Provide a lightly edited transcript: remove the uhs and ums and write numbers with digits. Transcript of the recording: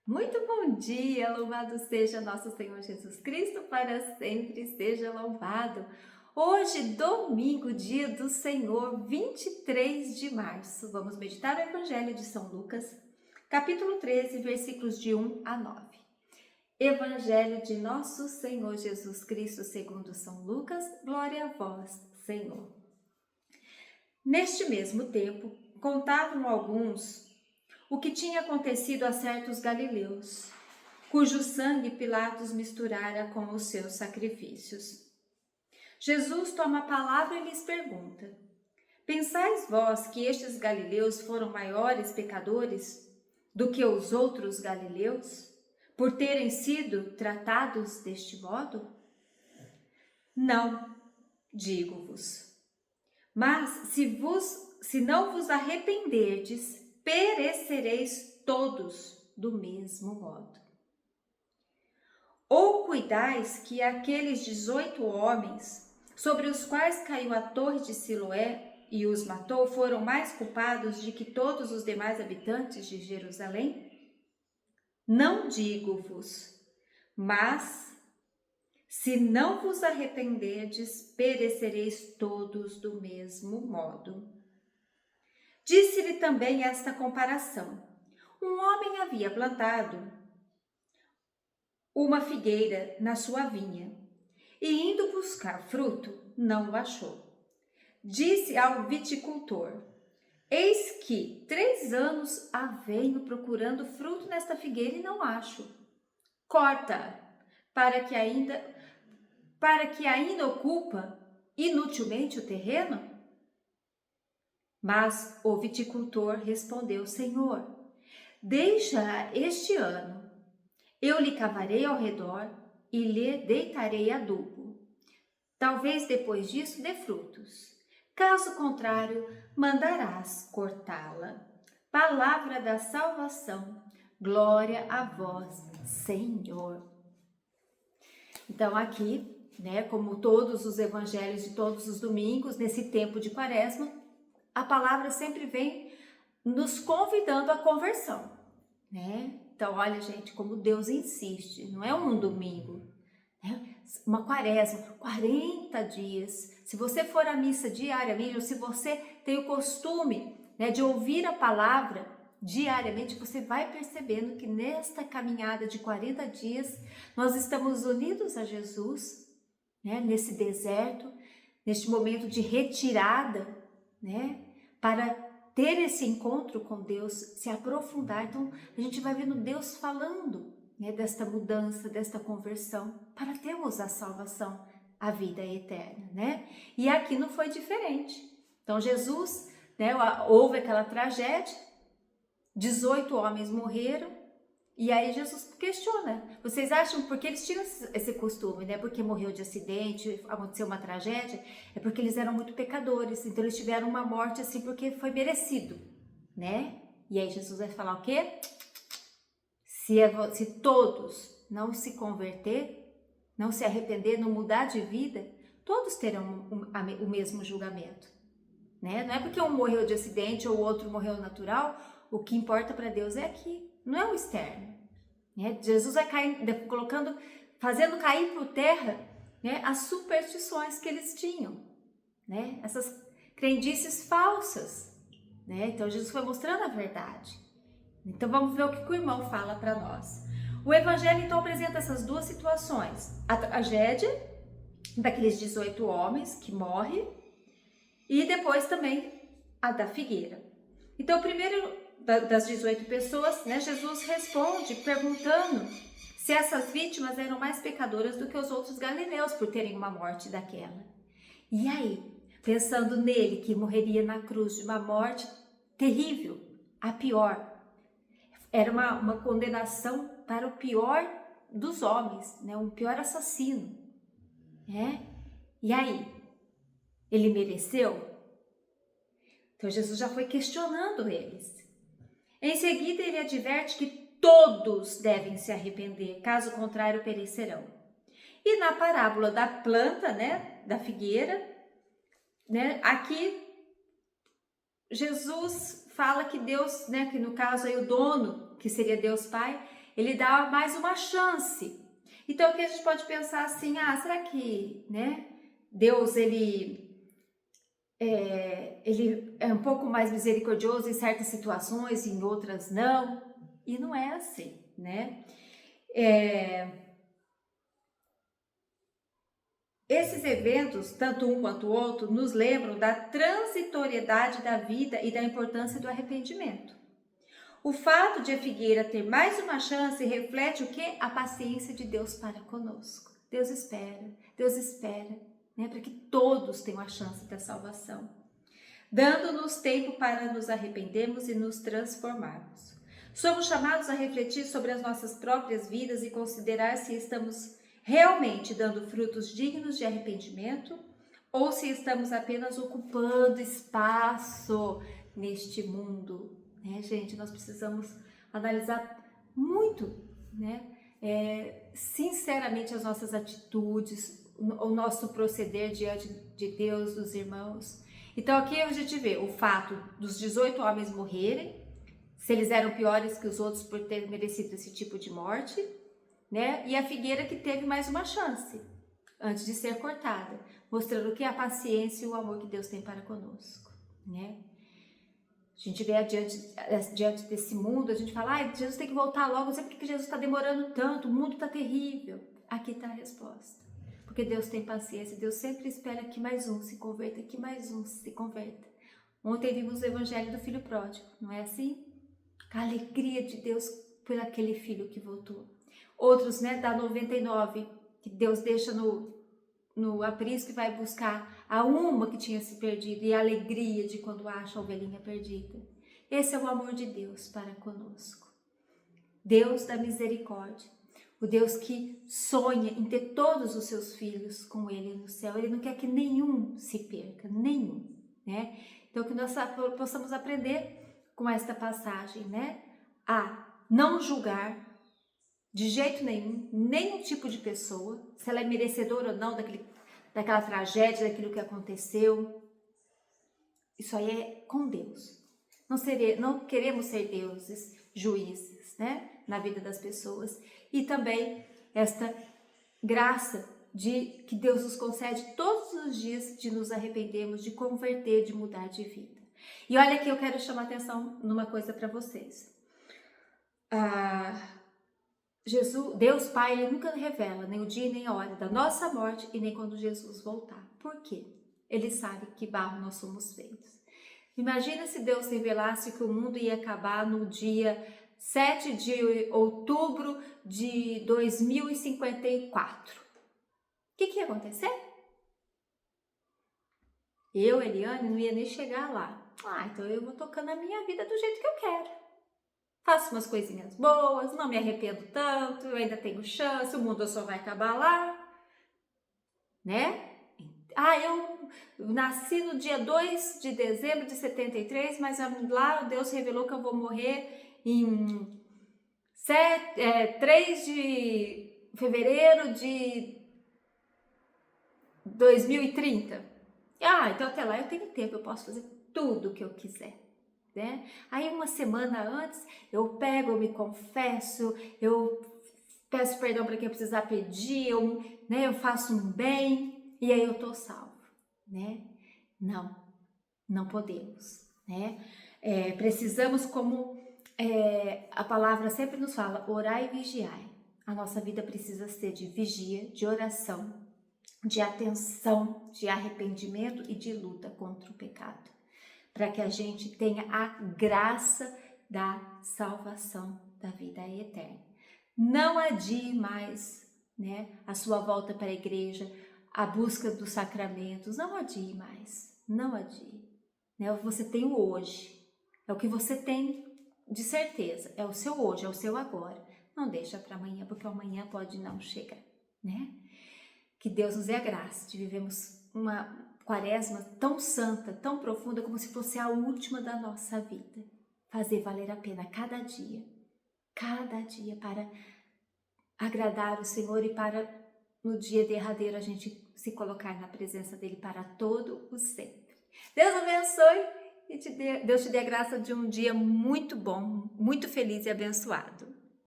Muito bom dia, louvado seja nosso Senhor Jesus Cristo, para sempre seja louvado. Hoje, domingo, dia do Senhor, 23 de março, vamos meditar o Evangelho de São Lucas, capítulo 13, versículos de 1 a 9. Evangelho de nosso Senhor Jesus Cristo, segundo São Lucas, glória a vós, Senhor. Neste mesmo tempo, contavam alguns o que tinha acontecido a certos galileus, cujo sangue Pilatos misturara com os seus sacrifícios. Jesus toma a palavra e lhes pergunta: Pensais vós que estes galileus foram maiores pecadores do que os outros galileus, por terem sido tratados deste modo? Não, digo-vos. Mas se não vos arrependerdes, perecereis todos do mesmo modo. Ou cuidais que aqueles 18 homens, sobre os quais caiu a torre de Siloé e os matou, foram mais culpados de que todos os demais habitantes de Jerusalém? Não digo-vos, mas se não vos arrependerdes, perecereis todos do mesmo modo. Disse-lhe também esta comparação: um homem havia plantado uma figueira na sua vinha e, indo buscar fruto, não o achou. Disse ao viticultor: eis que 3 anos a venho procurando fruto nesta figueira e não acho. Corta, para que ainda ocupa inutilmente o terreno? Mas o viticultor respondeu: Senhor, deixa este ano. Eu lhe cavarei ao redor e lhe deitarei adubo. Talvez depois disso dê frutos. Caso contrário, mandarás cortá-la. Palavra da salvação. Glória a vós, Senhor. Então aqui, como todos os evangelhos de todos os domingos, nesse tempo de Quaresma, a palavra sempre vem nos convidando à conversão, Então, olha, gente, como Deus insiste, não é um domingo, uma quaresma, 40 dias. Se você for à missa diariamente, ou se você tem o costume de ouvir a palavra diariamente, você vai percebendo que nesta caminhada de 40 dias, nós estamos unidos a Jesus, nesse deserto, neste momento de retirada, para ter esse encontro com Deus, se aprofundar. Então, a gente vai vendo Deus falando, desta mudança, desta conversão, para termos a salvação, a vida eterna, E aqui não foi diferente. Então, Jesus, houve aquela tragédia, 18 homens morreram, e aí Jesus questiona, vocês acham, porque eles tinham esse costume, Porque morreu de acidente, aconteceu uma tragédia, é porque eles eram muito pecadores, então eles tiveram uma morte assim porque foi merecido, E aí Jesus vai falar o quê? Se todos não se converter, não se arrepender, não mudar de vida, todos terão o mesmo julgamento, Não é porque um morreu de acidente ou o outro morreu natural, o que importa para Deus é aqui, não é o externo. Jesus vai fazendo cair por terra as superstições que eles tinham, essas crendices falsas, Então Jesus foi mostrando a verdade. Então vamos ver o que o irmão fala para nós. O Evangelho então apresenta essas duas situações: a tragédia daqueles 18 homens que morrem e depois também a da figueira. Então, primeiro das 18 pessoas, Jesus responde perguntando se essas vítimas eram mais pecadoras do que os outros galileus por terem uma morte daquela. E aí, pensando nele que morreria na cruz de uma morte terrível, a pior, era uma condenação para o pior dos homens, um pior assassino, E aí, ele mereceu? Então Jesus já foi questionando eles. Em seguida, ele adverte que todos devem se arrepender, caso contrário perecerão. E na parábola da planta, da figueira, aqui Jesus fala que Deus, que no caso aí o dono, que seria Deus Pai, Ele dá mais uma chance. Então aqui a gente pode pensar assim, será que, né, Deus, ele é um pouco mais misericordioso em certas situações, em outras não? E não é assim, né? Esses eventos, tanto um quanto o outro, nos lembram da transitoriedade da vida e da importância do arrependimento. O fato de a figueira ter mais uma chance reflete o quê? A paciência de Deus para conosco. Deus espera, né, para que todos tenham a chance da salvação, dando-nos tempo para nos arrependermos e nos transformarmos. Somos chamados a refletir sobre as nossas próprias vidas e considerar se estamos realmente dando frutos dignos de arrependimento ou se estamos apenas ocupando espaço neste mundo, né, gente? Nós precisamos analisar muito, né, sinceramente as nossas atitudes, o nosso proceder diante de Deus, dos irmãos. Então aqui a gente vê o fato dos 18 homens morrerem, se eles eram piores que os outros por ter merecido esse tipo de morte, né? E a figueira que teve mais uma chance antes de ser cortada, mostrando que a paciência e o amor que Deus tem para conosco, né? A gente vê diante desse mundo, a gente fala, Jesus tem que voltar logo, não sei por que Jesus está demorando tanto, o mundo está terrível. Aqui está a resposta. Porque Deus tem paciência, Deus sempre espera que mais um se converta, que mais um se converta. Ontem vimos o evangelho do filho pródigo, não é assim? A alegria de Deus por aquele filho que voltou. Outros, né, da 99, que Deus deixa no aprisco e vai buscar a uma que tinha se perdido e a alegria de quando acha a ovelhinha perdida. Esse é o amor de Deus para conosco. Deus da misericórdia, o Deus que sonha em ter todos os seus filhos com Ele no céu. Ele não quer que nenhum se perca, nenhum, né? Então que nós possamos aprender com esta passagem, né? A não julgar de jeito nenhum tipo de pessoa, se ela é merecedora ou não daquela tragédia, daquilo que aconteceu. Isso aí é com Deus. Não queremos ser deuses, juízes, né, na vida das pessoas. E também esta graça que Deus nos concede todos os dias de nos arrependermos, de converter, de mudar de vida. E olha aqui, eu quero chamar atenção numa coisa para vocês. Deus Pai, Ele nunca revela nem o dia nem a hora da nossa morte e nem quando Jesus voltar. Por quê? Ele sabe que barro nós somos feitos. Imagina se Deus revelasse que o mundo ia acabar no dia 7 de outubro de 2054. O que ia acontecer? Eu, Eliane, não ia nem chegar lá. Então eu vou tocando a minha vida do jeito que eu quero. Faço umas coisinhas boas, não me arrependo tanto, eu ainda tenho chance, o mundo só vai acabar lá, né? Eu nasci no dia 2 de dezembro de 73, mas lá Deus revelou que eu vou morrer em 3 de fevereiro de 2030. Então até lá eu tenho tempo, eu posso fazer tudo o que eu quiser, né? Aí uma semana antes eu me confesso, eu peço perdão para quem eu precisar pedir, eu faço um bem e aí eu tô salvo, né? Não podemos, né? Precisamos, como a palavra sempre nos fala, orar e vigiar. A nossa vida precisa ser de vigia, de oração, de atenção, de arrependimento e de luta contra o pecado, para que a gente tenha a graça da salvação da vida eterna. Não adie mais, né, a sua volta para a igreja, a busca dos sacramentos, não adie mais, não adie. Né? Você tem o hoje, é o que você tem de certeza, é o seu hoje, é o seu agora. Não deixa para amanhã, porque amanhã pode não chegar, né? Que Deus nos dê a graça de vivermos uma quaresma tão santa, tão profunda, como se fosse a última da nossa vida. Fazer valer a pena cada dia, para agradar o Senhor e para no dia derradeiro a gente se colocar na presença dele para todo o sempre. Deus abençoe e Deus te dê a graça de um dia muito bom, muito feliz e abençoado.